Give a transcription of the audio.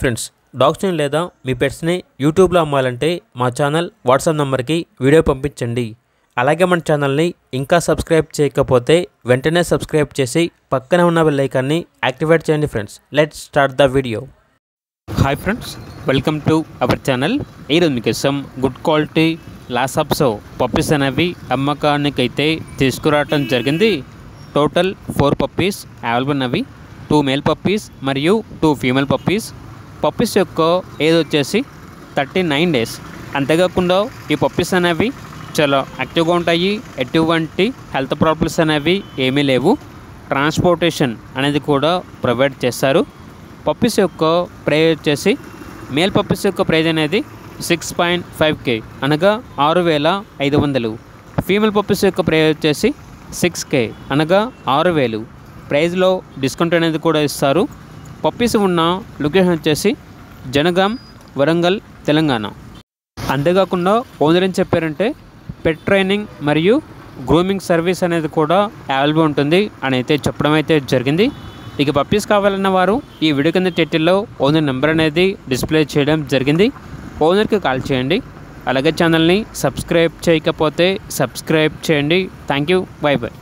Friends, డాగ్స్ని లేదా మీ పెట్స్ని యూట్యూబ్లో అమ్మాలంటే మా ఛానల్ వాట్సాప్ నెంబర్కి వీడియో పంపించండి. అలాగే మన ఛానల్ని ఇంకా సబ్స్క్రైబ్ చేయకపోతే వెంటనే సబ్స్క్రైబ్ చేసి పక్కన ఉన్న బెల్ ఐకాన్ని యాక్టివేట్ చేయండి. Friends, let's start the video. Hi friends, welcome to our channel. ఈరోజు మీకోసం గుడ్ క్వాలిటీ లాసాప్సో పప్పీస్ అనేవి అమ్మకానికి అయితే తీసుకురావటం జరిగింది. టోటల్ 4 పప్పీస్ అవైలబుల్ ఉన్నవి. 2 మేల్ పప్పీస్ మరియు 2 ఫీమేల్ పప్పీస్. పప్పీస్ యొక్క ఏజ్ వచ్చేసి 39 డేస్. అంతేకాకుండా ఈ పప్పీస్ అనేవి చాలా యాక్టివ్గా ఉంటాయి. ఎటువంటి హెల్త్ ప్రాబ్లమ్స్ అనేవి ఏమీ లేవు. ట్రాన్స్పోర్టేషన్ అనేది కూడా ప్రొవైడ్ చేస్తారు. పప్పీస్ యొక్క ప్రైజ్ వచ్చేసి మేల్ పప్పీస్ యొక్క ప్రైజ్ అనేది 6.5K అనగా 6,500. ఫీమేల్ పప్పీస్ యొక్క ప్రైజ్ వచ్చేసి 6K అనగా 6,000. ప్రైజ్లో డిస్కౌంట్ అనేది కూడా ఇస్తారు. పప్పీస్ ఉన్న లొకేషన్ వచ్చేసి జనగాం, వరంగల్, తెలంగాణ. అంతేకాకుండా ఓనర్ ఏం చెప్పారంటే పెట్ ట్రైనింగ్ మరియు గ్రూమింగ్ సర్వీస్ అనేది కూడా అవైలబుల్ ఉంటుంది అని అయితే చెప్పడం అయితే జరిగింది. ఇక పప్పీస్ కావాలన్న వారు ఈ వీడియో కింద టైటిల్లో ఓనర్ నెంబర్ అనేది డిస్ప్లే చేయడం జరిగింది. ఓనర్కి కాల్ చేయండి. అలాగే ఛానల్ని సబ్స్క్రైబ్ చేయకపోతే సబ్స్క్రైబ్ చేయండి. Thank you. By by.